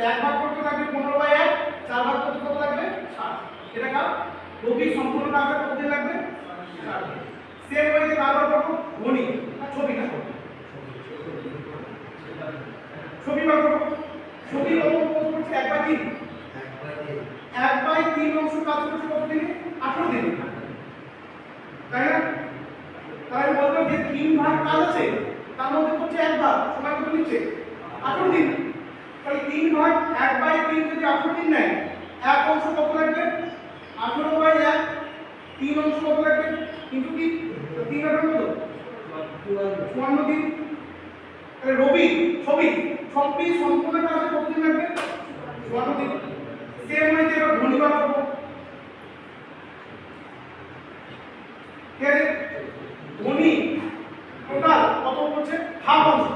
এক ভাগ করতে লাগবে 15/1, 4 ভাগ করতে কত লাগবে 60। এটা কার রবি সম্পূর্ণ কাজটা কতদিন লাগবে 60 দিন। সেম ওয়েতে কারবার করব ধনী না ছবি না ছবি বার করব। ছবি কত করছে 1/3, 1/3 অংশ কাজ করছে কত দিনে 18 দিনে, তাই না? তাই বলতে যে 3 ভাগ কাজ আছে তার মধ্যে করছে 1 ভাগ, সময় কত নিচ্ছে 18 দিন। তাহলে 3 ভাগ 1/3 যদি 18 দিন নেয়, এক অংশ কত লাগবে 18/1, 3 অংশ কত লাগবে কিন্তু কি 3 আর কত 54 দিন। তাহলে রবি ছবি সম্পূর্ণ কাজে কত দিন লাগবে 54 দিন। সেম ওয়েতে এবার ধনী বার করব। ঠিক আছে, ধনী টোটাল কত করছে হাফ অংশ